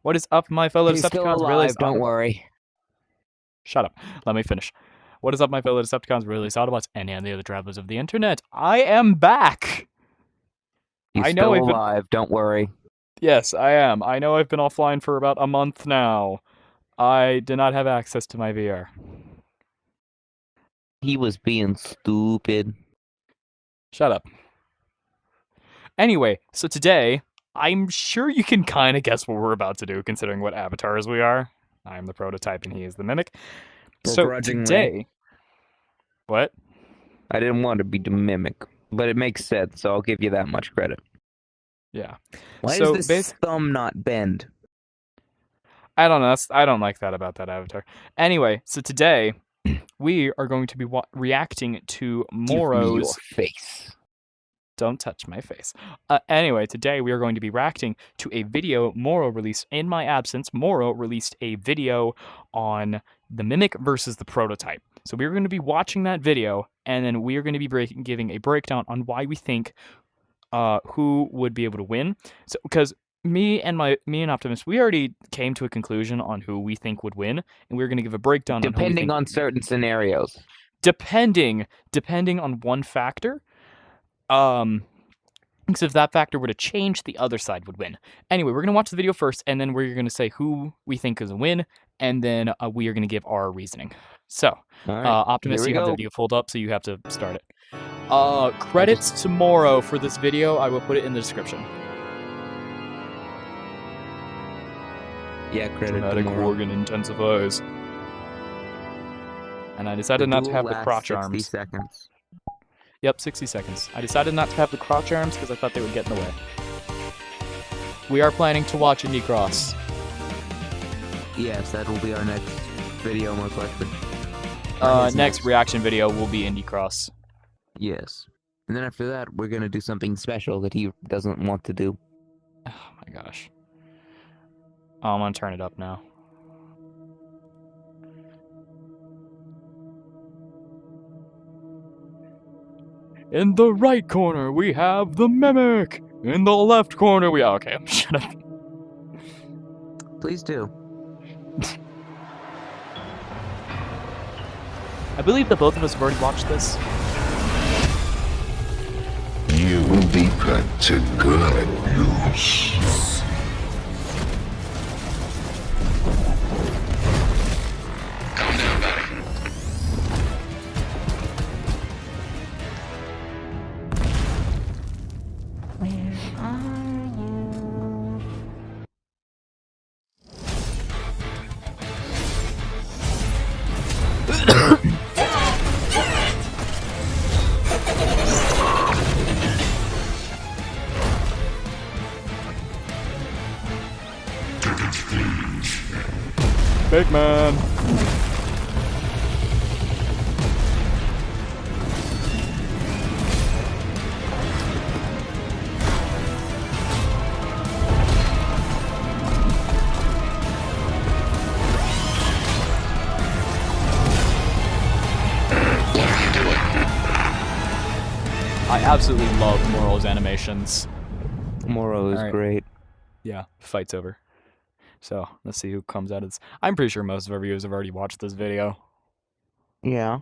What is up, my fellow He's still Decepticons? alive, don't worry. Shut up. Let me finish. What is up, my fellow Decepticons, really Autobots, and the other travelers of the internet? I am back! He's still alive, don't worry. Yes, I am. I know I've been offline for about a month now. I did not have access to my VR. He was being stupid. Shut up. Anyway, so today, I'm sure you can kind of guess what we're about to do, considering what avatars we are. I am the prototype and he is the mimic. So today... What? I didn't want to be the mimic, but it makes sense, so I'll give you that much credit. Yeah. Why does this thumb not bend? I don't know. I don't like that about that avatar. Anyway, so today we are going to be reacting to Morø's... Give me your face. Don't touch my face. Anyway, today we are going to be reacting to a video Morø released in my absence. Morø released a video on the Mimic versus the Prototype. So we're going to be watching that video, and then we are going to be giving a breakdown on why we think who would be able to win. So because me and Optimus, we already came to a conclusion on who we think would win, and we're going to give a breakdown depending on certain scenarios. Depending on one factor. Because if that factor were to change, the other side would win. Anyway, we're going to watch the video first, and then we're going to say who we think is a win, and then we are going to give our reasoning. So, right, Optimus, you have the video pulled up, so you have to start it. Credits to Morø for this video. I will put it in the description. Yeah, credit Dramatic to Morø. organ intensifies. And I decided not to have the crotch 60 arms. seconds. Yep, 60 seconds. I decided not to have the crotch arms because I thought they would get in the way. We are planning to watch Indie Cross. Yes, that will be our next video, most likely. Next reaction video will be Indie Cross. Yes. And then after that, we're going to do something special that he doesn't want to do. Oh my gosh. Oh, I'm going to turn it up now. In the right corner, we have the Mimic. In the left corner, we... Okay, shut up. Please do. I believe that both of us have already watched this. You will be put to good use. Calm down, buddy. Where are you? Big man. I absolutely love Morø's animations. Morø is great. Yeah, fight's over. So, let's see who comes out of this. I'm pretty sure most of our viewers have already watched this video. Yeah.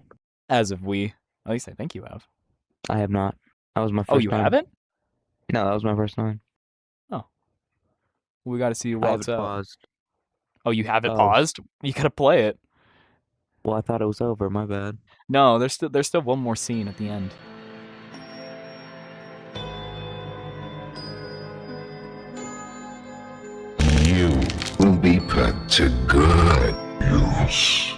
As of we. At least I think you have. I have not. That was my first time. Oh, you haven't? No, that was my first time. Oh. We gotta see who walks out. Paused. Oh, you have it paused? You gotta play it. Well, I thought it was over. My bad. No, there's still one more scene at the end. You will be put to good use.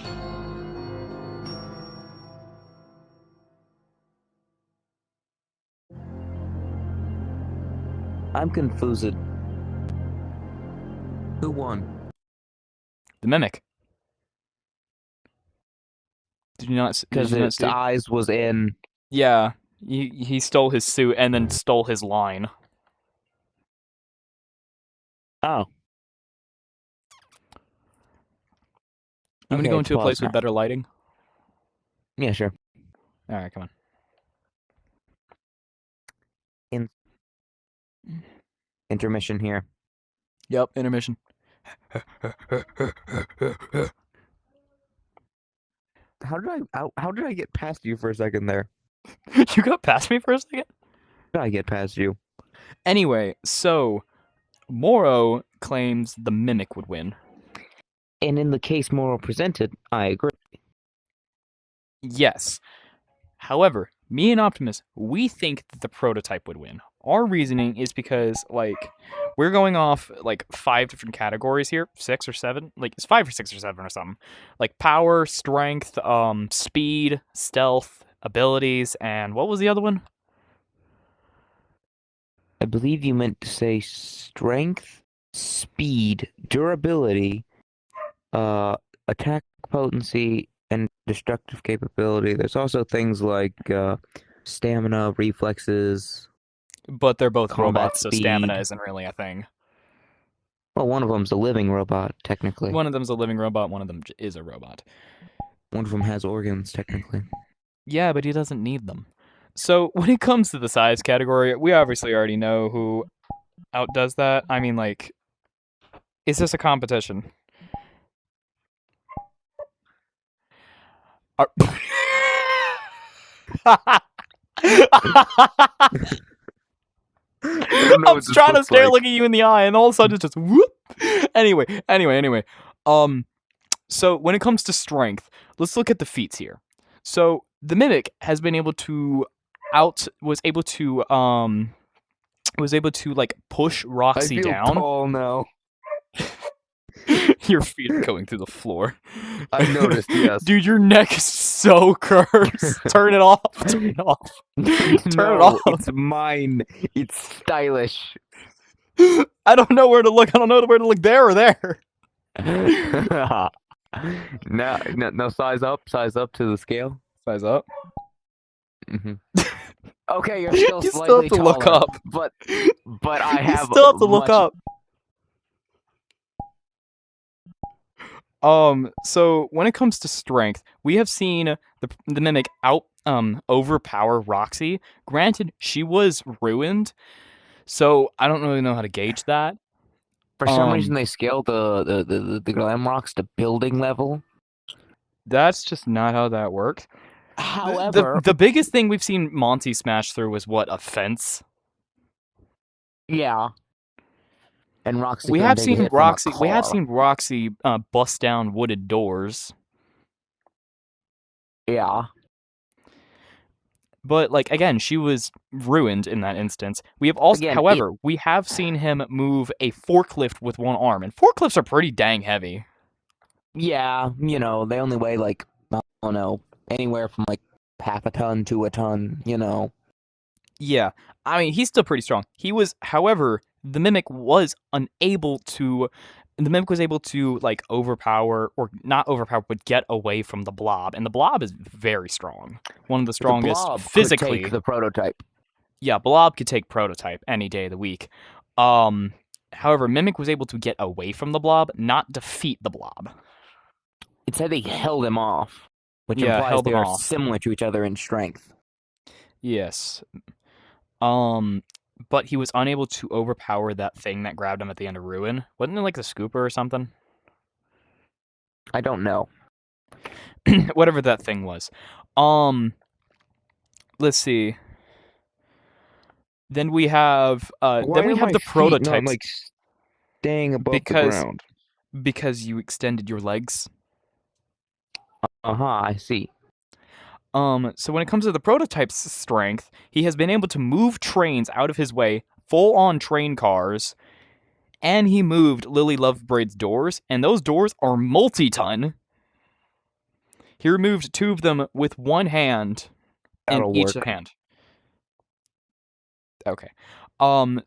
I'm confused. Who won? The Mimic. Did you not? Because its eyes was in. Yeah, he stole his suit and then stole his line. Oh. I'm gonna go into a place with better lighting. Yeah, sure. All right, come on. Intermission here. Yep, intermission. How did I get past you for a second there? You got past me for a second? How did I get past you? Anyway, so Morø claims the Mimic would win. And in the case Morrow presented, I agree. Yes. However, me and Optimus, we think that the prototype would win. Our reasoning is because, like, we're going off, like, 5 different categories here. 6 or 7? Like, it's 5 or 6 or 7 or something. Like, power, strength, speed, stealth, abilities, and what was the other one? I believe you meant to say strength, speed, durability, attack potency, and destructive capability. There's also things like stamina, reflexes. But they're both Combat robots, so stamina speed. isn't really a thing. Well, one of them's a living robot, technically. One of them's a living robot, one of them is a robot. One of them has organs, technically. Yeah, but he doesn't need them. So when it comes to the size category, we obviously already know who outdoes that. I mean, like, is this a competition? Are- I'm trying to stare, looking you in the eye, and all of a sudden it's just whoop. Anyway. So when it comes to strength, let's look at the feats here. So the Mimic has been able to was able to like push Roxy down. Tall now. Your feet are going through the floor. I noticed, yes. Dude, your neck is so cursed. Turn it off. Turn it off. Turn it off. It's mine. It's stylish. I don't know where to look. I don't know where to look, there or there. No, size up to the scale. Size up. Mm-hmm. Okay, you're still You slightly still have to taller, look up. but I have. You still have to look up. So when it comes to strength, we have seen the Mimic overpower Roxy. Granted, she was ruined, so I don't really know how to gauge that. For some reason, they scaled the Glamrocks to building level. That's just not how that works. However, the biggest thing we've seen Monty smash through was what, a fence? Yeah. And Roxy. We have seen Roxy. We have seen Roxy bust down wooded doors. Yeah. But, like, again, she was ruined in that instance. We have also, however, we have seen him move a forklift with one arm, and forklifts are pretty dang heavy. Yeah, you know, they only weigh, like, I don't know, anywhere from, like, half a ton to a ton, you know. Yeah, I mean, he's still pretty strong. He was, however, the Mimic was able to, like, overpower, or not overpower, but get away from the Blob. And the Blob is very strong. One of the strongest the Blob physically. Could take the Prototype. Yeah, Blob could take Prototype any day of the week. However, Mimic was able to get away from the Blob, not defeat the Blob. It said they held him off, which Yeah, implies held they him are off. similar to each other in strength. Yes. But he was unable to overpower that thing that grabbed him at the end of Ruin. Wasn't it like the scooper or something? I don't know. Whatever that thing was. Let's see. Then we have the prototypes. Not, like, staying above the ground? Because you extended your legs. I see. So when it comes to the prototype's strength, he has been able to move trains out of his way, full-on train cars, and he moved Lily Lovebraid's doors, and those doors are multi-ton. He removed 2 of them with one hand in each hand. Okay.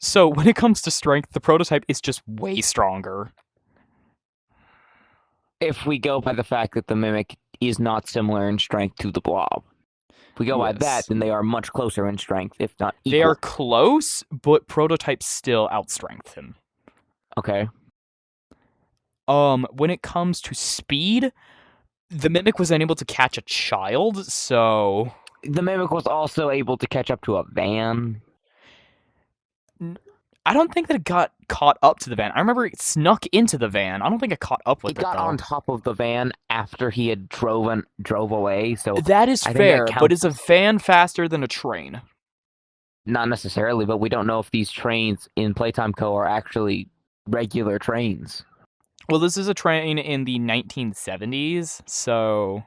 So when it comes to strength, the prototype is just way stronger. If we go by the fact that the Mimic is not similar in strength to the Blob. If we go by that, then they are much closer in strength, if not equal. They are close, but prototypes still outstrength him. Okay. When it comes to speed, the Mimic was unable to catch a child, so... The Mimic was also able to catch up to a van. I don't think that it got caught up to the van. I remember it snuck into the van. I don't think it caught up with It it, got though. on top of the van after he had drove away. So That is I think fair, that but is a counts. van faster than a train? Not necessarily, but we don't know if these trains in Playtime Co. are actually regular trains. Well, this is a train in the 1970s, so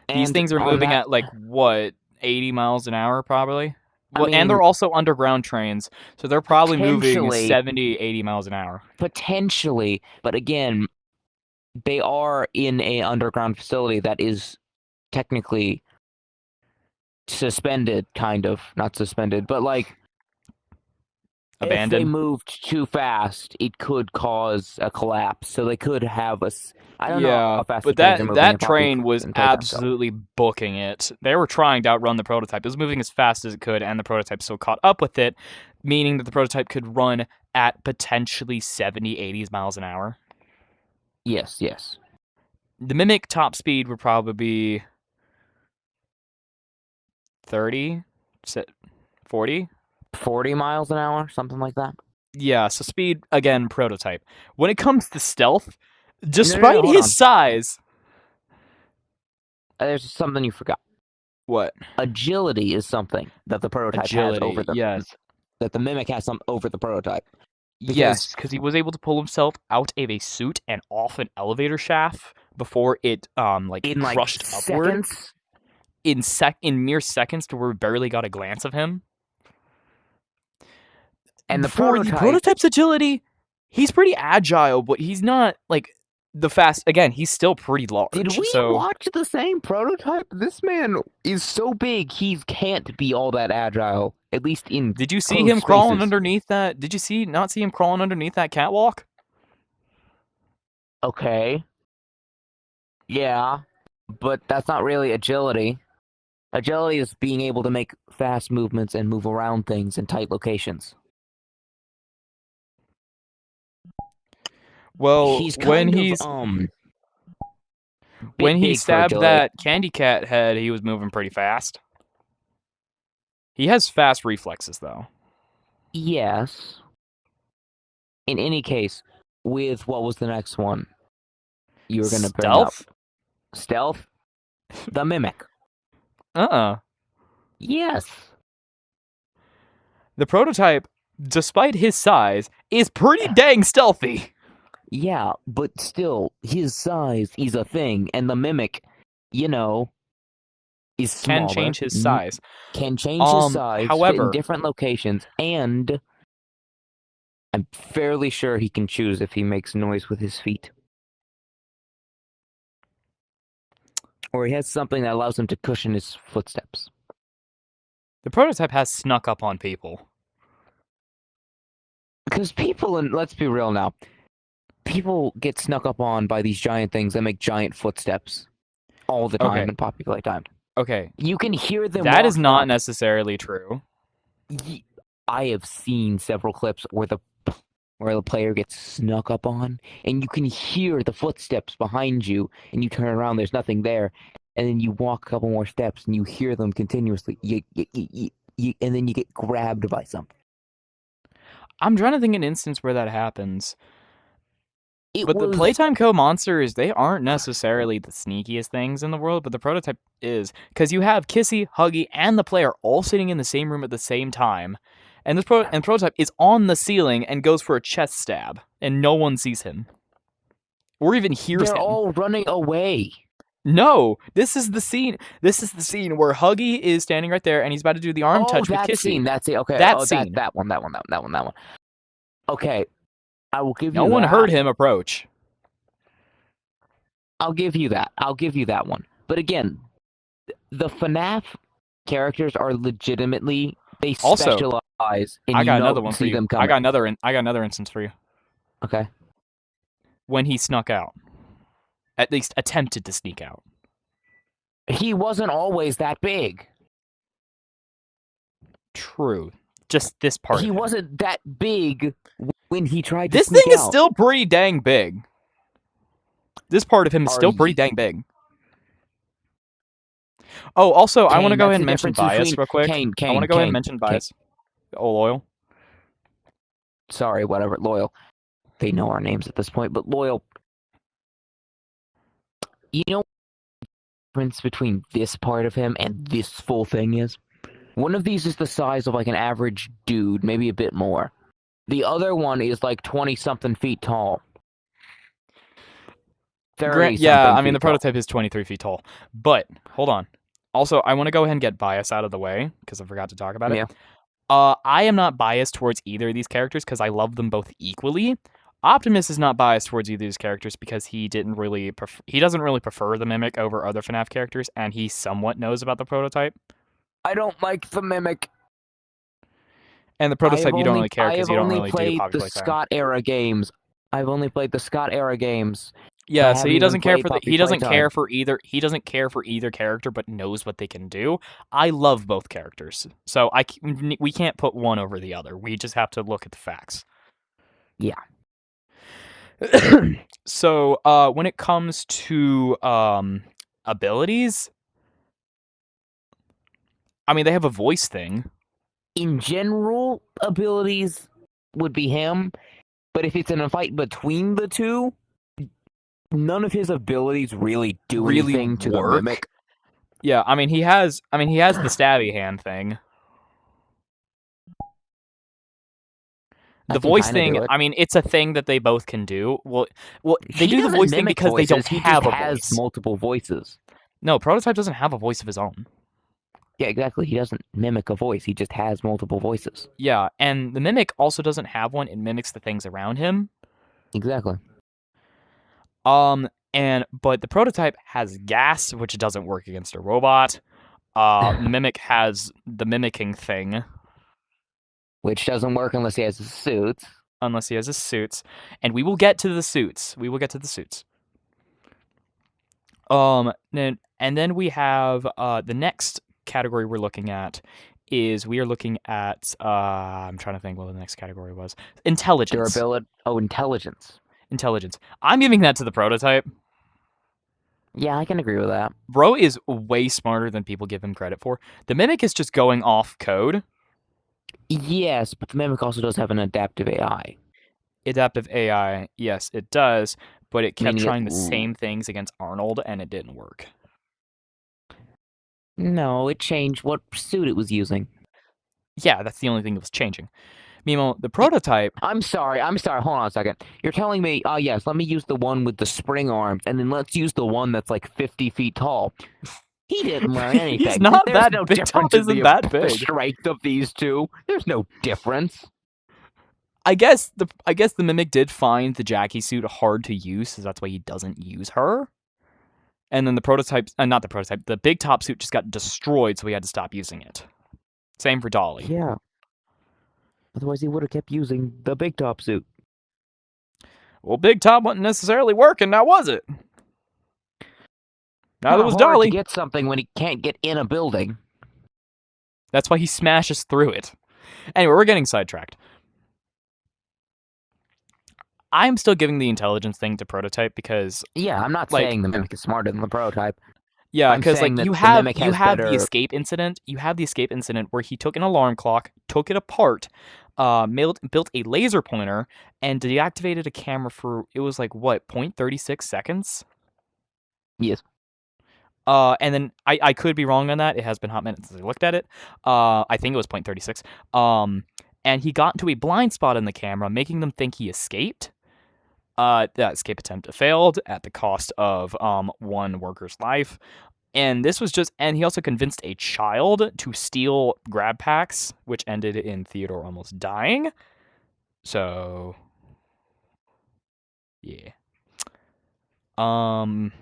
these And things are on moving that, at, like, what, 80 miles an hour, probably? I Well, and they're mean, also underground trains, so they're probably moving potentially, 70, 80 miles an hour. potentially, but again, they are in a underground facility that is technically suspended, kind of. Not suspended, but like if they Abandoned. moved too fast, it could cause a collapse. So they could have us. I don't know Yeah, how fast the but trains are moving in that train was in Playtime Co. absolutely booking it. They were trying to outrun the prototype. It was moving as fast as it could, and the prototype still caught up with it, meaning that the prototype could run at potentially 70, 80 miles an hour. Yes, yes. The Mimic top speed would probably be 30, 40. 40 miles an hour, something like that. Yeah, so speed, again, prototype. When it comes to stealth, No, despite hold on. his size... There's something you forgot. What? Agility is something that the prototype has over the yes. that the Mimic has some over the prototype. Yes, because he was able to pull himself out of a suit and off an elevator shaft before it In like crushed upward seconds. in mere seconds to where we barely got a glance of him. And the For the prototype's agility, he's pretty agile, but he's not like the fast. Again, he's still pretty large. Did we watch the same prototype? This man is so big, he can't be all that agile. At least in Did you see close him crawling spaces. underneath that? Did you not see him crawling underneath that catwalk? Okay. Yeah, but that's not really agility. Agility is being able to make fast movements and move around things in tight locations. Well, He's when he stabbed that candy cat head, he was moving pretty fast. He has fast reflexes, though. Yes. In any case, with what was the next one? You were going to bring up stealth. The Mimic. Yes. The prototype, despite his size, is pretty dang stealthy. Yeah, but still, his size is a thing, and the Mimic, is smaller. Can change his size. Can change his size, however, fit in different locations, and I'm fairly sure he can choose if he makes noise with his feet. Or he has something that allows him to cushion his footsteps. The prototype has snuck up on people. Because people, and let's be real now, people get snuck up on by these giant things that make giant footsteps all the time in Poppy Playtime. Okay. You can hear them. That is not necessarily true. I have seen several clips where the player gets snuck up on, and you can hear the footsteps behind you, and you turn around, there's nothing there, and then you walk a couple more steps, and you hear them continuously, and then you get grabbed by something. I'm trying to think of an instance where that happens. The Playtime Co. monsters, they aren't necessarily the sneakiest things in the world, but the prototype is. Because you have Kissy, Huggy, and the player all sitting in the same room at the same time. And this prototype is on the ceiling and goes for a chest stab, and no one sees him. Or even hears him. They're all running away. No, this is the scene. This is the scene where Huggy is standing right there, and he's about to do the arm touch with Kissy. Scene. That's it. Okay. That scene. That one. Okay. I will give you that. No one heard him approach. I'll give you that. I'll give you that one. But again, the FNAF characters are legitimately, they specialize in I got another one for you. Them coming. I got another instance for you. Okay. When he snuck out. At least attempted to sneak out. He wasn't always that big. True. Just this part. He wasn't that big when he tried to This sneak thing is out. still pretty dang big. This part of him is still pretty dang big. Oh, also, I want to go ahead and mention bias real quick. I want to go ahead and mention bias. Oil. sorry, whatever, Loyal. They know our names at this point, but Loyal. You know the difference between this part of him and this full thing is? One of these is the size of like an average dude, maybe a bit more. The other one is like 20-something feet tall. 30 Yeah, I mean, feet the tall. prototype is 23 feet tall. But, hold on. Also, I want to go ahead and get bias out of the way, because I forgot to talk about it. Yeah. I am not biased towards either of these characters, because I love them both equally. Optimus is not biased towards either of these characters, because he doesn't really prefer the Mimic over other FNAF characters, and he somewhat knows about the prototype. I don't like the Mimic. And the prototype you don't really care, because you don't really do played Poppy the Playtime. Scott era games. I've only played the Scott era games. Yeah, I so he haven't doesn't even care played for Poppy he doesn't Playtime. care for either he doesn't care for either character, but knows what they can do. I love both characters, so we can't put one over the other. We just have to look at the facts. Yeah. So when it comes to abilities, I mean, they have a voice thing. In general, abilities would be him, but if it's in a fight between the two, none of his abilities really do Really anything to the work. Mimic. Yeah, I mean he has the stabby hand thing. The voice thing, I mean, it's a thing that they both can do. Well, they do the voice thing because they don't have a voice. Multiple voices. No, Prototype doesn't have a voice of his own. Yeah, exactly. He doesn't mimic a voice. He just has multiple voices. Yeah, and the Mimic also doesn't have one. It mimics the things around him. Exactly. But the Prototype has gas, which doesn't work against a robot. The Mimic has the mimicking thing, which doesn't work unless he has his suits. And we will get to the suits. And then we have the next category we're looking at is we are looking at I'm trying to think what the next category was. Intelligence. Durability. Oh, intelligence. I'm giving that to the Prototype. Yeah, I can agree with that. Bro is way smarter than people give him credit for. The Mimic is just going off code. Yes, but the Mimic also does have an adaptive AI. Adaptive AI, yes, it does, but it kept trying the same things against Arnold, and it didn't work. No, it changed what suit it was using. Yeah, that's the only thing that was changing. Meanwhile, the Prototype... I'm sorry, hold on a second. You're telling me, yes, let me use the one with the spring arms, and then let's use the one that's like 50 feet tall. He didn't learn anything. He's not There's that no big. Difference Top isn't that big. The strength of these two. There's no difference. I guess the Mimic did find the Jackie suit hard to use, so that's why he doesn't use her. And then the Prototype, not the Prototype, the Big Top suit just got destroyed, so he had to stop using it. Same for Dolly. Yeah. Otherwise, he would have kept using the Big Top suit. Well, Big Top wasn't necessarily working, now was it? Now it was Dolly. To get something when he can't get in a building. That's why he smashes through it. Anyway, we're getting sidetracked. I'm still giving the intelligence thing to Prototype because... Yeah, I'm not saying the Mimic is smarter than the Prototype. Yeah, because like you have the escape incident. You have the escape incident where he took an alarm clock, took it apart, built a laser pointer, and deactivated a camera for, it was like, what, 0.36 seconds? Yes. And then I could be wrong on that. It has been hot minutes since I looked at it. I think it was 0.36. And he got into a blind spot in the camera, making them think he escaped. That escape attempt failed at the cost of one worker's life. And this was just, and he also convinced a child to steal grab packs, which ended in Theodore almost dying. So, yeah. When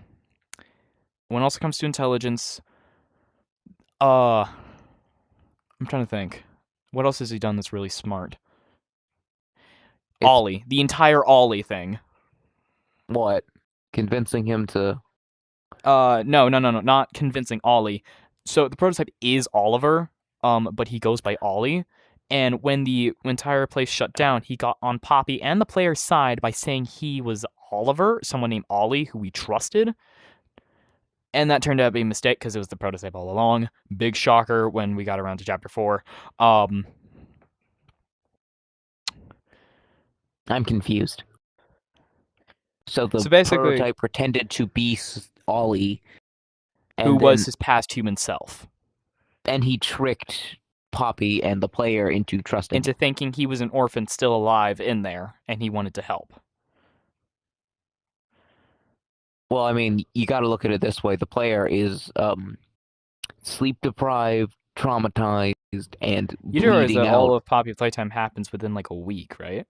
it also comes to intelligence, I'm trying to think. What else has he done that's really smart? Ollie. The entire Ollie thing. What? Convincing him to... No. Not convincing Ollie. So the Prototype is Oliver, but he goes by Ollie. And when the entire place shut down, he got on Poppy and the player's side by saying he was Oliver, someone named Ollie, who we trusted. And that turned out to be a mistake because it was the Prototype all along. Big shocker when we got around to Chapter 4. I'm confused. So the So basically, prototype pretended to be Ollie, who and was then his past human self, and he tricked Poppy and the player into trusting into thinking he was an orphan still alive in there, and he wanted to help. Well, I mean, you got to look at it this way: the player is sleep deprived, traumatized, and You do realize bleeding that out. all of Poppy's playtime happens within like a week, right?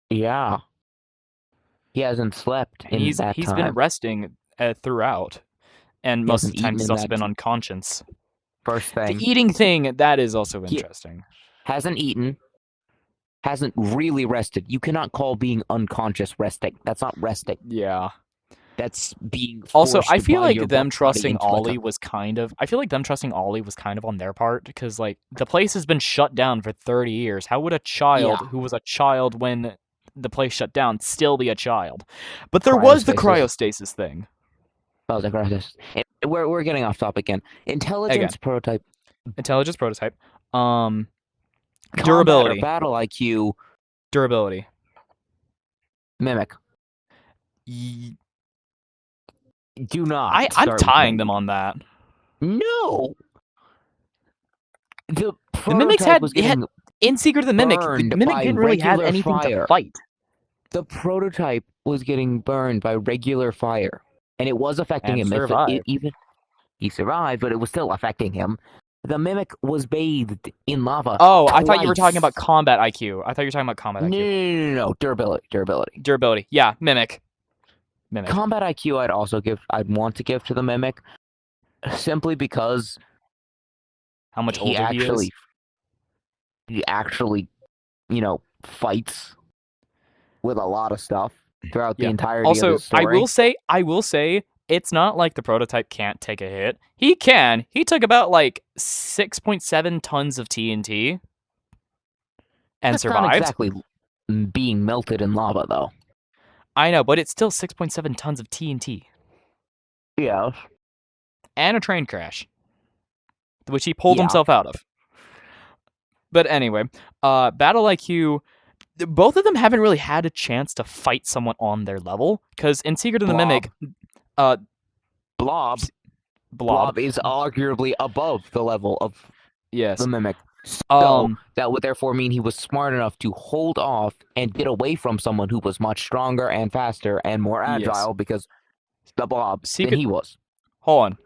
Yeah, he hasn't slept And in that he's been time. resting throughout, and He most of hasn't the time eaten he's in also that been unconscious. first The thing. eating thing, that is also He interesting. hasn't eaten. Hasn't really rested. You cannot call being unconscious resting. That's not resting. Yeah. That's being Also, I forced feel by like your them body trusting into Ollie was kind of. I feel like them trusting Ollie was kind of on their part because, like, the place has been shut down for 30 years. How would a child who was a child when the place shut down still be a child? But there was the cryostasis thing. Oh, the cryostasis. We're getting off topic again. Intelligence Again, prototype. intelligence prototype. Combat or Durability. battle IQ. Durability. Mimic. Ye- Do not. I'm start with tying me. them on that. No. The Mimics prototype was getting in Secret of the Mimic. The burned Mimic by didn't really have regular anything fire. to fight. The prototype was getting burned by regular fire, and it was affecting And him. survived. Even he survived, but it was still affecting him. The mimic was bathed in lava. Oh, I thought you were talking about twice. combat IQ. I thought you were talking about combat IQ. No. Durability. Durability. Yeah, Mimic. Combat IQ, I'd want to give to the mimic, simply because How much older he is? He actually, fights with a lot of stuff throughout the entirety of Also, his story. I will say, it's not like the prototype can't take a hit. He can. He took about like 6.7 tons of TNT and That's survived. not exactly being melted in lava, though. I know, but it's still 6.7 tons of TNT. Yeah. And a train crash, which he pulled himself out of. But anyway, Battle IQ, both of them haven't really had a chance to fight someone on their level, because in Secret of the Mimic, Blob is arguably above the level of the Mimic. So that would therefore mean he was smart enough to hold off and get away from someone who was much stronger and faster and more agile because the Blob than he was. Hold on.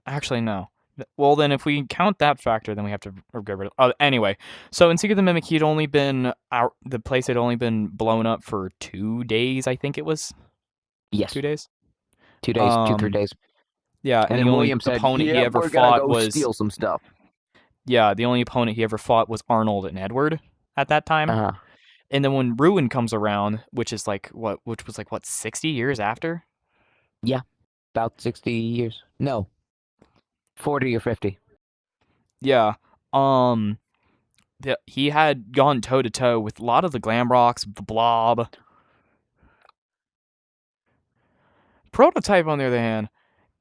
Actually, no. Well, then if we count that factor, then we have to get rid of. Anyway, so in Secret of the Mimic, he'd only been the place had only been blown up for 2 days, I think it was. Yes. 2 days. 2 days, 2-3 days. Yeah, and the only opponent he ever fought was steal some stuff. Yeah, the only opponent he ever fought was Arnold and Edward at that time. And then when Ruin comes around, which was like 60 years after? Yeah, about 60 years. No, 40 or 50. Yeah. He had gone toe to toe with a lot of the Glamrocks, the Blob. Prototype, on the other hand,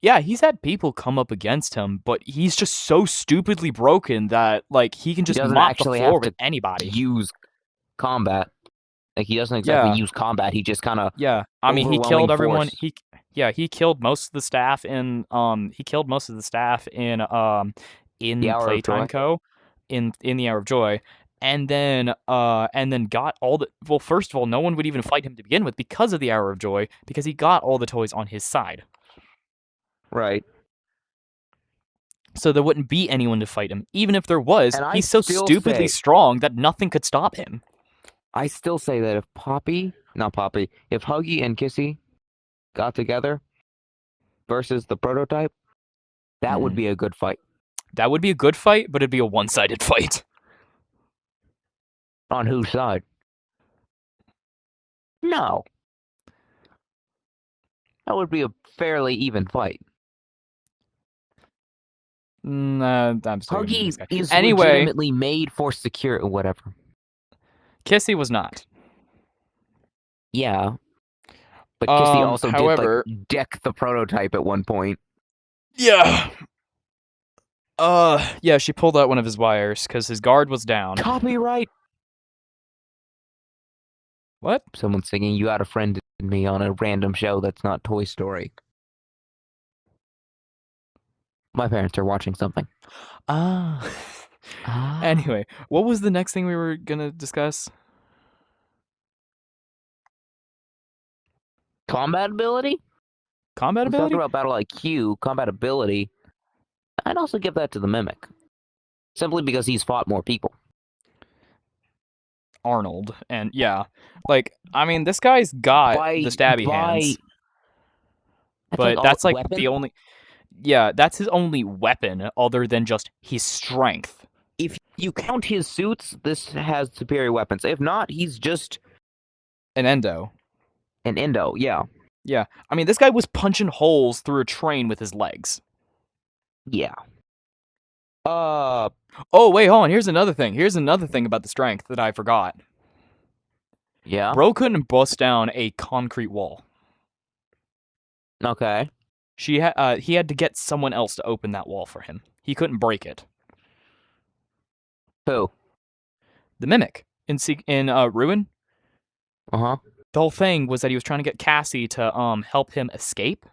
yeah, he's had people come up against him, but he's just so stupidly broken that like he can just mop the floor with anybody. Use combat. Like he doesn't exactly use combat. He just kind of I mean, he killed everyone. He killed most of the staff in Playtime Co. in the Hour of Joy. And then got all the first of all, no one would even fight him to begin with because of the Hour of Joy, because he got all the toys on his side. Right. So there wouldn't be anyone to fight him. Even if there was, he's so stupidly strong that nothing could stop him. I still say that if Huggy and Kissy got together versus the prototype, that would be a good fight. That would be a good fight, but it'd be a one-sided fight. On whose side? No. That would be a fairly even fight. Huggy is legitimately made for security, whatever. Kissy was not. Yeah. But Kissy also did deck the prototype at one point. Yeah. Yeah, she pulled out one of his wires because his guard was down. Copyright. What? Someone's singing "You Got a Friend in Me" on a random show that's not Toy Story. My parents are watching something. Ah. Anyway, what was the next thing we were gonna discuss? Combat ability? Combat We talked ability? about battle IQ, combat ability. I'd also give that to the Mimic. Simply because he's fought more people. Arnold, and yeah, like I mean, this guy's got the stabby hands, but that's like weapon. the only. Yeah, that's his only weapon other than just his strength. If you count his suits, this has superior weapons. If not, he's just An endo. an endo, yeah. Yeah, I mean, this guy was punching holes through a train with his legs. Yeah. Oh, wait, hold on. Here's another thing. Here's another thing about the strength that I forgot. Yeah. Bro couldn't bust down a concrete wall. Okay. He had to get someone else to open that wall for him. He couldn't break it. Who? The Mimic in Ruin. Uh-huh. The whole thing was that he was trying to get Cassie to help him escape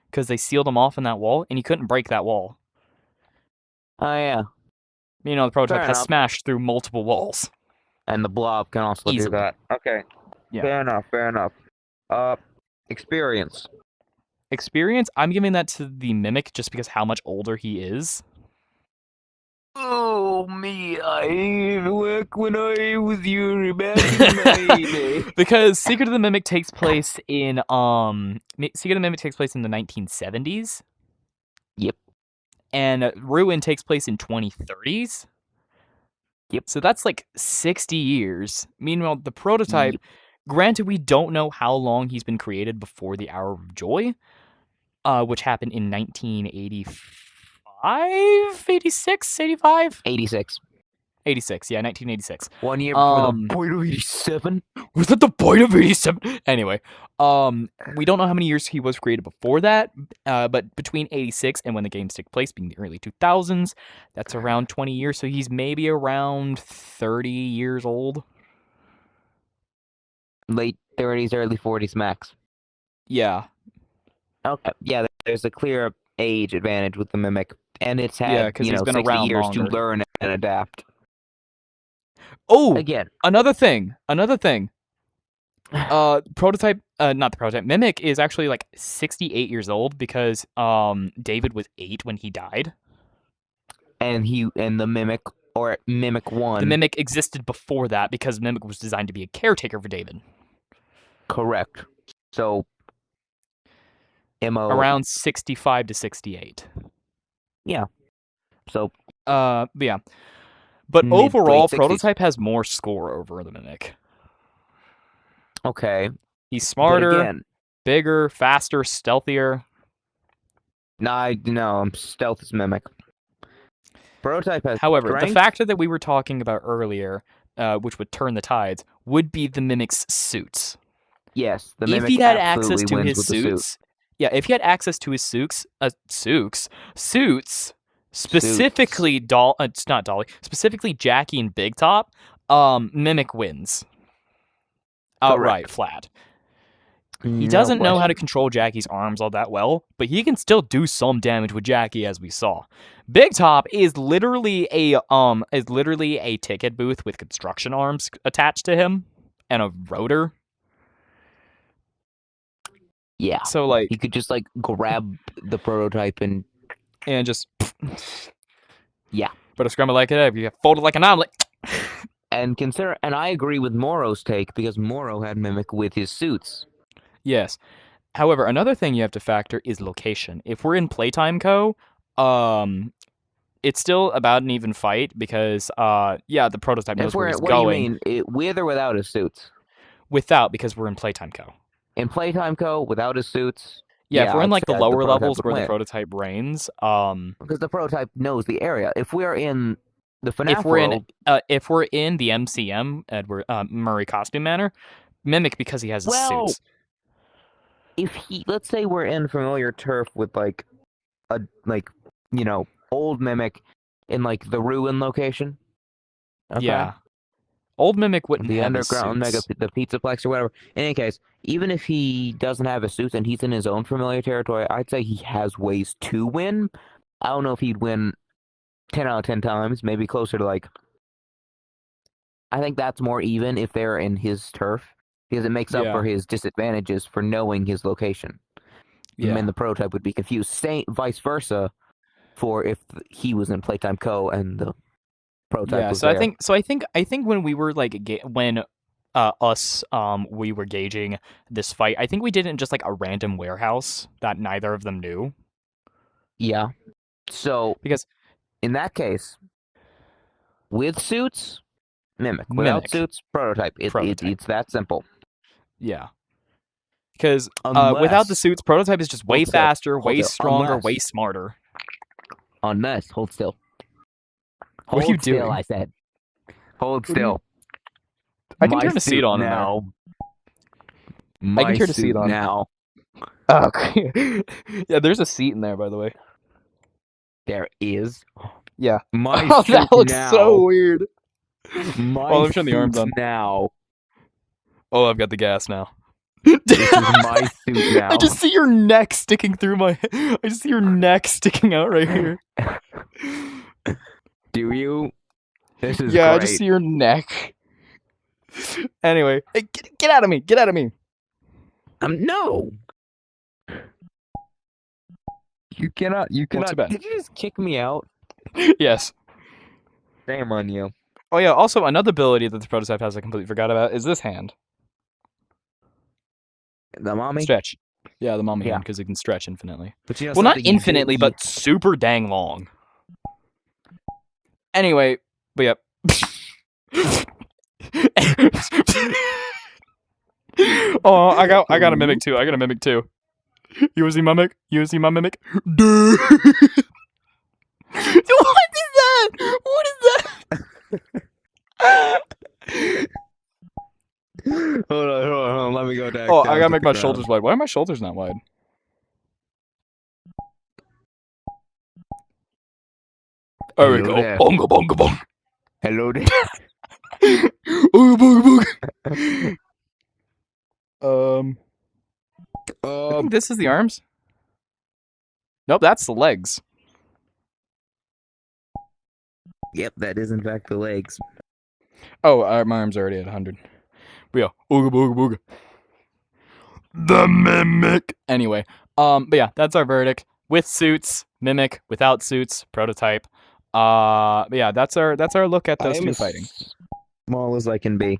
because they sealed him off in that wall, and he couldn't break that wall. Oh, yeah. You know, the prototype Fair has enough. smashed through multiple walls. And the blob can also Easily. do that. Okay. Yeah. Fair enough. Experience. Experience, I'm giving that to the Mimic just because how much older he is. Oh, me, I work when I was your baby. Because Secret of the Mimic takes place in Secret of the Mimic takes place in the 1970s. Yep. And Ruin takes place in 2030s. Yep. So that's like 60 years. Meanwhile, the prototype, granted we don't know how long he's been created before the Hour of Joy, which happened in 1985, 86, 85? 86. 86, yeah, 1986. 1 year before the point of 87. Was that the point of 87? Anyway, we don't know how many years he was created before that, but between 86 and when the games took place, being the early 2000s, that's around 20 years, so he's maybe around 30 years old. Late 30s, early 40s max. Yeah. Okay. Yeah, there's a clear age advantage with the Mimic, and it's had, 'cause he's been 60 around years longer. to learn and adapt. Oh, Again. another thing. Prototype, not the prototype, Mimic is actually like 68 years old because David was 8 when he died. And the Mimic, or Mimic 1. The Mimic existed before that because Mimic was designed to be a caretaker for David. Correct. So, Around 65 to 68. Yeah. So. Yeah. But overall, Prototype has more score over the Mimic. Okay. He's smarter, But again, bigger, faster, stealthier. No, stealth is Mimic. Prototype has However, strength. the factor that we were talking about earlier, which would turn the tides, would be the Mimic's suits. Yes, the Mimic if he had access to wins his with the suits, yeah, if he had access to his suits, specifically it's not Dolly, specifically Jackie and Big Top, Mimic wins. Outright, flat. He doesn't know how to control Jackie's arms all that well, but he can still do some damage with Jackie, as we saw. Big Top is literally a ticket booth with construction arms attached to him and a rotor. Yeah. So like he could just like grab the prototype and just yeah. But a scramble like it, you fold it like an omelet. And I agree with Morrow's take because Morrow had Mimic with his suits. Yes. However, another thing you have to factor is location. If we're in Playtime Co., it's still about an even fight because, the prototype knows where he's going. What do you mean, with or without his suits? Without, because we're in Playtime Co. In Playtime Co., without his suits? Yeah, if we're in like the lower levels where win. the prototype reigns, because the prototype knows the area. If we're in the FNAF world, if we're in the MCM Edward Murray Costume Manor, Mimic because he has his suits. Let's say we're in familiar turf with old Mimic in like the Ruin location. Okay. Yeah. Old Mimic wouldn't the have underground his mega, suits. the Pizzaplex or whatever. In any case, even if he doesn't have his suits and he's in his own familiar territory, I'd say he has ways to win. I don't know if he'd win 10 out of 10 times, maybe closer to like. I think that's more even if they're in his turf because it makes up Yeah. for his disadvantages for knowing his location. Yeah. And the prototype would be confused. Same vice versa for if he was in Playtime Co. and the prototype Yeah, was so there. I think when we were like we were gauging this fight, I think we did it in just like a random warehouse that neither of them knew. Yeah. So Because in that case, with suits, Mimic. Without Mimic. suits, prototype. Prototype. It's that simple. Yeah. Because Unless without the suits, prototype is just way Hold still. faster, Hold way still. stronger, Unless- way smarter. Unless hold still. What are Hold you still, doing? I said. Hold What are you- still. I can My turn the seat suit on now. in there. My I can turn the suit seat on. now. Oh, okay. Yeah, there's a seat in there, by the way. There is. Yeah. My Oh, suit that looks now. so weird. My Oh, let me turn the arms suit on. now. Oh, I've got the gas now. This is my suit now. I just see your neck sticking through my. I just see your neck sticking out right here. Do you? This is Yeah, great. I just see your neck. Anyway, hey, get out of me! Get out of me! No. You cannot. You Well, cannot. too bad. Did you just kick me out? Yes. Shame on you. Oh yeah. Also, another ability that the prototype has I completely forgot about is this hand. The mommy. Stretch. Yeah, the mommy Yeah. hand because it can stretch infinitely. But you know Well, not something you infinitely, didn't- but super dang long. Anyway, but yep. Oh, I got a mimic too. I got a mimic too. You wanna see my mimic? You wanna see my mimic? Duh. What is that? What is that? Hold on. Let me go down. Oh, I gotta make my shoulders wide. Why are my shoulders not wide? There we Hello go. there. Bonga bonga bong. Hello there. Ooga booga booga. I think this is the arms. Nope, that's the legs. Yep, that is in fact the legs. Oh, my arms are already at 100. But yeah, ooga booga booga. The mimic. Anyway, but yeah, that's our verdict. With suits, mimic. Without suits, prototype. But yeah, that's our look at those two fighting. Small as I can be.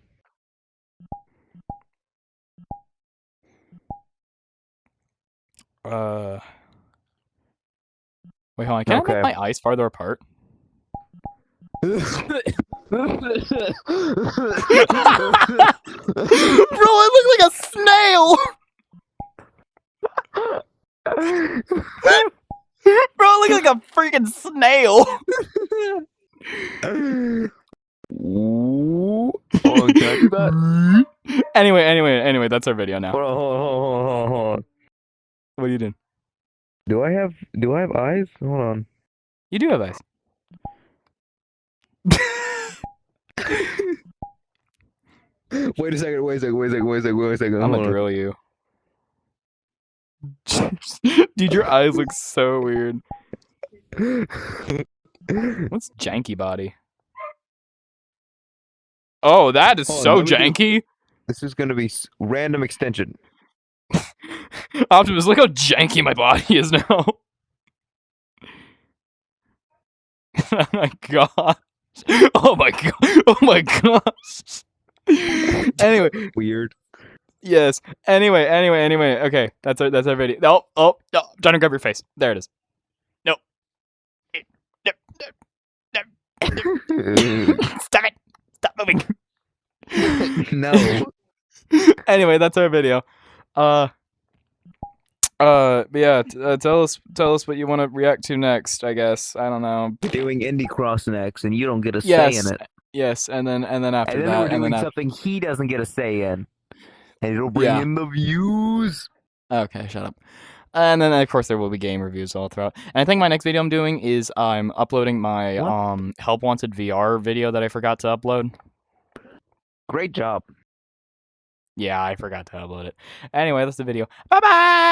Wait, hold on. Can I Okay. make my eyes farther apart? Bro, I look like a snail. Bro, I look like a freaking snail. Oh, can I do that? Anyway, that's our video now. Hold on. What are you doing? Do I have eyes? Hold on. You do have eyes. Wait a second. I'm gonna drill you. Dude, your eyes look so weird. What's janky body? Oh, that is Hold on, so let me do- janky. This is gonna be random extension. Optimus, look how janky my body is now. Oh my god. Oh my god. Oh my gosh. Anyway, Weird. yes. Anyway. Okay, that's our video. Oh, no. Trying to grab your face. There it is. No. Stop it. Stop moving. No. Anyway, that's our video. But yeah, tell us what you want to react to next. I guess I don't know. Doing Indie Cross next, and you don't get a say Yes, in it. yes, and then after And then that, we're doing and then something he doesn't get a say in, and it'll bring Yeah. in the views. okay, shut up. And then of course there will be game reviews all throughout. And I think my next video I'm doing is I'm uploading my What? Help Wanted VR video that I forgot to upload. Great job. Yeah, I forgot to upload it. Anyway, that's the video. Bye-bye!